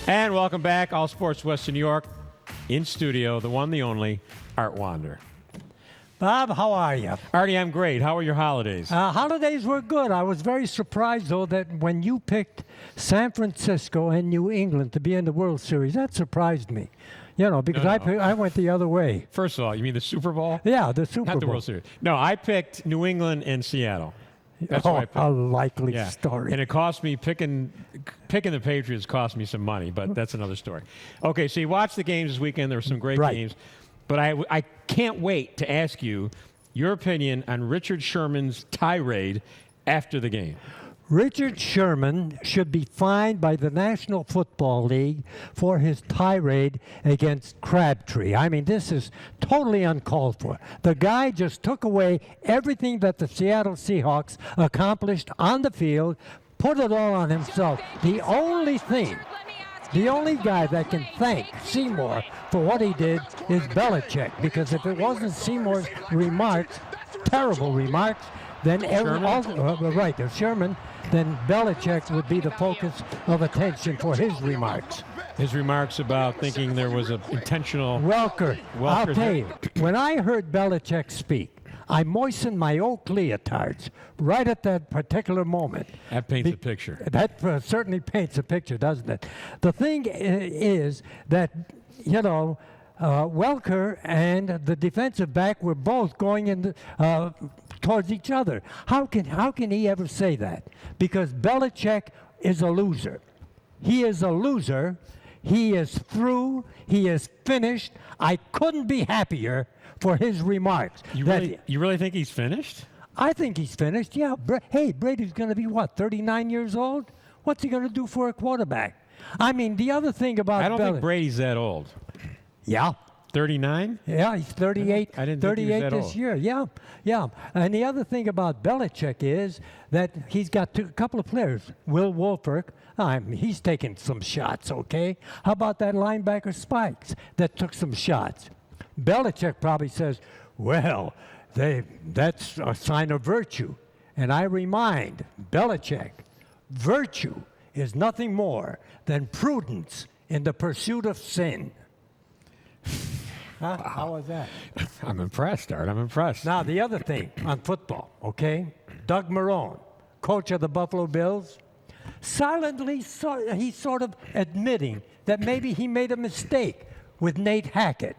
And welcome back, All Sports Western New York. In studio, the one, the only, Art Wander. Bob, how are you? Artie, I'm great. How were your holidays? Holidays were good. I was very surprised, though, that when you picked San Francisco and New England to be in the World Series, that surprised me. You know, because I went the other way. First of all, you mean the Super Bowl? Yeah, the Super Bowl. Not the World Series. No, I picked New England and Seattle. That's what I picked. A likely story. And it cost me, picking the Patriots cost me some money, but that's another story. Okay, so you watched the games this weekend. There were some great games. But I can't wait to ask you your opinion on Richard Sherman's tirade after the game. Richard Sherman should be fined by the National Football League for his tirade against Crabtree. I mean, this is totally uncalled for. The guy just took away everything that the Seattle Seahawks accomplished on the field, put it all on himself. The only guy that can thank Seymour for what he did is Belichick, because if it wasn't Seymour's remarks, terrible remarks, then Sherman, then Belichick would be the focus of attention for his remarks. His remarks about thinking there was an intentional... Welker, I'll tell you, when I heard Belichick speak, I moistened my oak leotards right at that particular moment. That paints a picture. That certainly paints a picture, doesn't it? The thing is that, you know, Welker and the defensive back were both going in towards each other. How can he ever say that? Because Belichick is a loser. He is a loser. He is through. He is finished. I couldn't be happier for his remarks. You really think he's finished? I think he's finished, yeah. Hey, Brady's going to be, 39 years old? What's he going to do for a quarterback? I mean, the other thing about I don't think Brady's that old. Yeah. 39? Yeah, he's 38. I didn't think he was that this old. year. Yeah. And the other thing about Belichick is that he's got a couple of players. Will Wolford, he's taking some shots, okay? How about that linebacker Spikes that took some shots? Belichick probably says, well, that's a sign of virtue. And I remind Belichick, virtue is nothing more than prudence in the pursuit of sin. Huh? How was that? I'm impressed, Art. I'm impressed. Now, the other thing on football, okay? Doug Marrone, coach of the Buffalo Bills, silently, he's sort of admitting that maybe he made a mistake with Nate Hackett,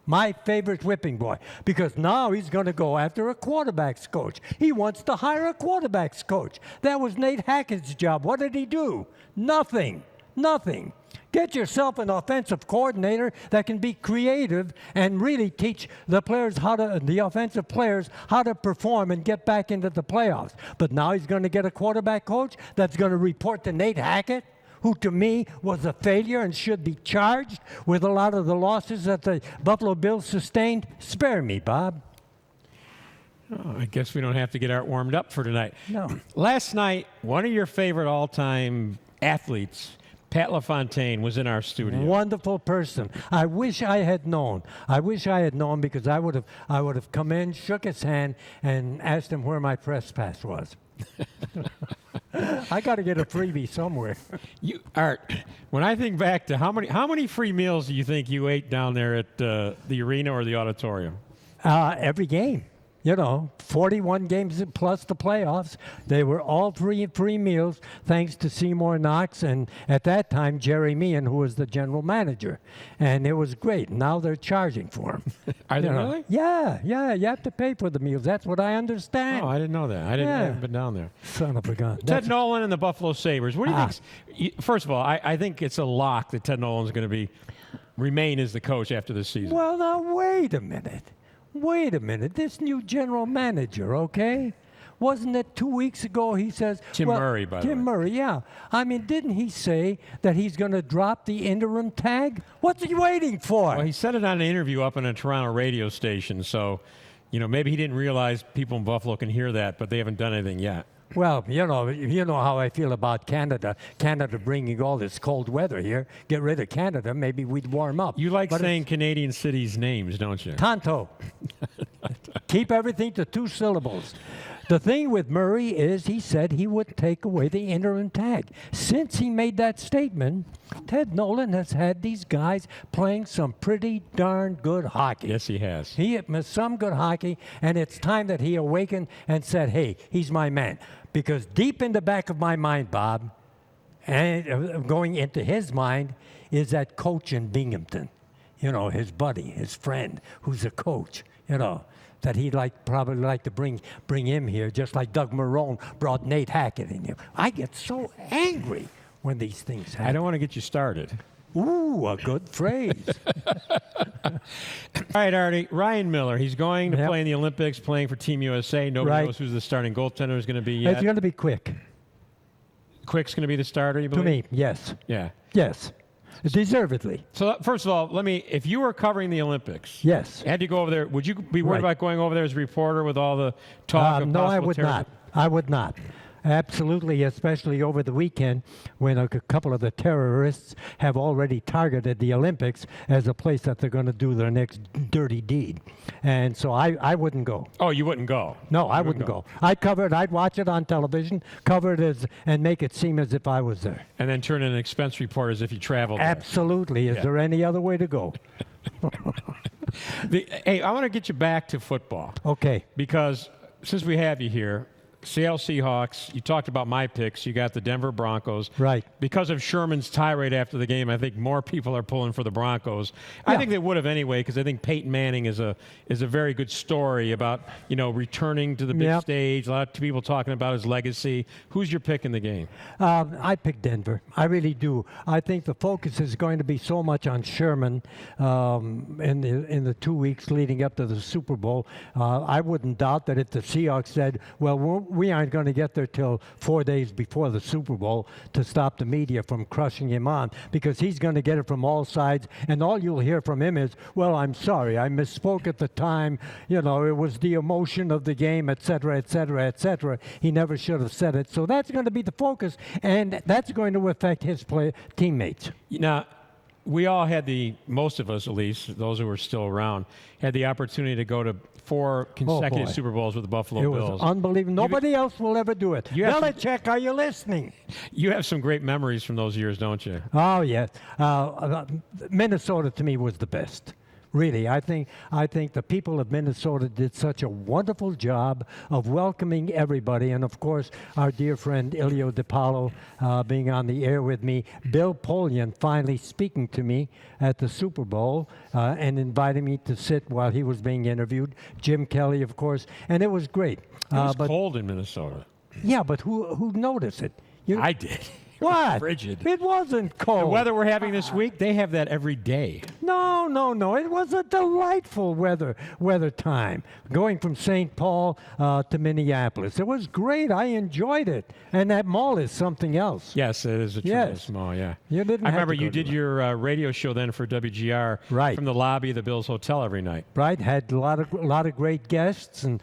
my favorite whipping boy, because now he's going to go after a quarterback's coach. He wants to hire a quarterback's coach. That was Nate Hackett's job. What did he do? Nothing. Get yourself an offensive coordinator that can be creative and really teach the offensive players how to perform and get back into the playoffs. But now he's going to get a quarterback coach that's going to report to Nate Hackett, who to me was a failure and should be charged with a lot of the losses that the Buffalo Bills sustained. Spare me, Bob. Oh, I guess we don't have to get Art warmed up for tonight. No. Last night, one of your favorite all-time athletes, Pat LaFontaine, was in our studio. Wonderful person. I wish I had known. Because I would have come in, shook his hand, and asked him where my press pass was. I got to get a freebie somewhere. Art, when I think back to how many free meals do you think you ate down there at the arena or the auditorium? Every game. 41 games plus the playoffs. They were all free meals thanks to Seymour Knox and at that time Jerry Meehan, who was the general manager. And it was great. Now they're charging for them. Are they really? Yeah. You have to pay for the meals. That's what I understand. Oh, I didn't know that. I haven't been down there. Son of a gun. Ted Nolan and the Buffalo Sabres. What do you think? First of all, I think it's a lock that Ted Nolan's going to remain as the coach after this season. Well, now, wait a minute. This new general manager, okay? Wasn't it 2 weeks ago he says... Tim Murray, by the way. Tim Murray, yeah. I mean, didn't he say that he's going to drop the interim tag? What's he waiting for? Well, he said it on an interview up on a Toronto radio station, so, maybe he didn't realize people in Buffalo can hear that, but they haven't done anything yet. Well, you know how I feel about Canada. Canada bringing all this cold weather here. Get rid of Canada, maybe we'd warm up. You like saying Canadian cities' names, don't you? Tonto. Keep everything to 2 syllables. The thing with Murray is he said he would take away the interim tag. Since he made that statement, Ted Nolan has had these guys playing some pretty darn good hockey. Yes, he has. He had some good hockey, and it's time that he awakened and said, hey, he's my man. Because deep in the back of my mind, Bob, and going into his mind, is that coach in Binghamton. You know, his buddy, his friend, who's a coach, you know, that he'd probably like to bring him here, just like Doug Marrone brought Nate Hackett in here. I get so angry when these things happen. I don't want to get you started. Ooh, a good phrase. All right, Artie. Ryan Miller, he's going to play in the Olympics, playing for Team USA. Nobody knows who the starting goaltender is going to be yet. It's going to be Quick. Quick's going to be the starter, you believe? To me, yes. Yeah. Yes. Deservedly. So, first of all, if you were covering the Olympics, yes, had to go over there, would you be worried about going over there as a reporter with all the talk of no, I would terrorism? not. I would not. Absolutely, especially over the weekend when a couple of the terrorists have already targeted the Olympics as a place that they're going to do their next dirty deed. And so I wouldn't go. Oh, you wouldn't go? No, I wouldn't go. I'd watch it on television, cover it and make it seem as if I was there. And then turn in an expense report as if you traveled Absolutely. Is there any other way to go? Hey, I want to get you back to football. Okay. Because since we have you here, Seattle Seahawks, you talked about my picks. You got the Denver Broncos. Right. Because of Sherman's tirade after the game, I think more people are pulling for the Broncos. I think they would have anyway, because I think Peyton Manning is a very good story about, returning to the big stage. A lot of people talking about his legacy. Who's your pick in the game? I pick Denver. I really do. I think the focus is going to be so much on Sherman in the 2 weeks leading up to the Super Bowl. I wouldn't doubt that if the Seahawks said, well, we aren't going to get there till 4 days before the Super Bowl to stop the media from crushing him on, because he's going to get it from all sides, and all you'll hear from him is, well, I'm sorry, I misspoke at the time, it was the emotion of the game, et cetera, et cetera, et cetera. He never should have said it. So that's going to be the focus, and that's going to affect his teammates. Now, we all had most of us at least, those who were still around, had the opportunity to go to 4 consecutive Super Bowls with the Buffalo Bills. It was unbelievable. Nobody else will ever do it. Belichick, are you listening? You have some great memories from those years, don't you? Oh, yes. Minnesota, to me, was the best. Really, I think the people of Minnesota did such a wonderful job of welcoming everybody, and of course, our dear friend Ilio DiPaolo being on the air with me, Bill Polian finally speaking to me at the Super Bowl and inviting me to sit while he was being interviewed. Jim Kelly, of course, and it was great. It was cold in Minnesota. Yeah, but who noticed it? I did. What? Frigid. It wasn't cold. The weather we're having this week, they have that every day. No. It was a delightful weather time. Going from St. Paul to Minneapolis. It was great. I enjoyed it. And that mall is something else. Yes, it is a tremendous mall, yeah. You didn't I have remember to go you did to it. your radio show then for WGR from the lobby of the Bills Hotel every night. Right. Had a lot of great guests, and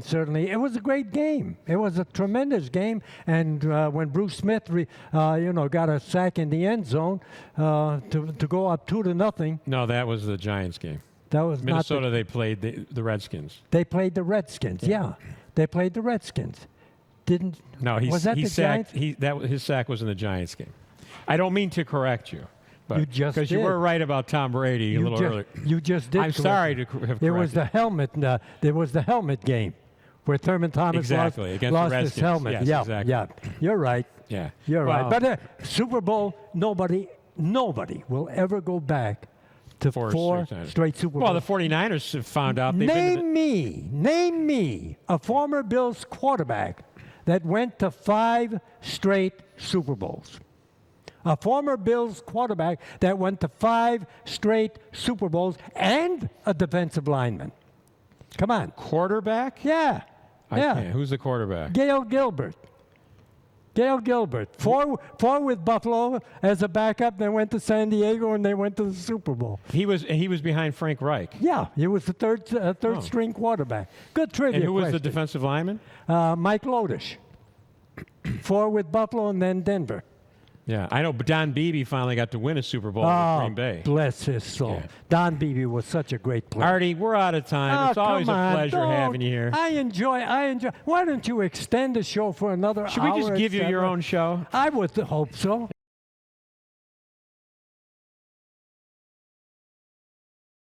certainly it was a great game. It was a tremendous game. And when Bruce Smith got a sack in the end zone to go up 2-0. No, that was the Giants game. That was Minnesota. They played the Redskins. They played the Redskins. Yeah, they played the Redskins. No, was that he the sacked. Giants? His sack was in the Giants game. I don't mean to correct you, but you just because you were right about Tom Brady a little earlier. You just did. I'm sorry to have corrected. It was the helmet. There was the helmet game where Thurman Thomas lost his helmet. Yes, yeah, exactly. yeah. You're right. Yeah, you're right. But Super Bowl, nobody will ever go back to 4 straight Super Bowls. Well, the 49ers have found out. Name me a former Bills quarterback that went to 5 straight Super Bowls. A former Bills quarterback that went to 5 straight Super Bowls and a defensive lineman. Come on. Quarterback? Yeah. Who's the quarterback? Gail Gilbert. 4 with Buffalo as a backup. They went to San Diego and they went to the Super Bowl. He was behind Frank Reich. Yeah, he was the third string quarterback. Good trivia. And who was question. the defensive lineman? Mike Lodish. 4 with Buffalo and then Denver. Yeah, I know. But Don Beebe finally got to win a Super Bowl Oh, with Green Bay. bless his soul. Yeah. Don Beebe was such a great player. Artie, we're out of time. It's always a come on, pleasure don't. having you here. I enjoy. Why don't you extend the show for another Should hour? we just give you your etc.? own show? I would hope so.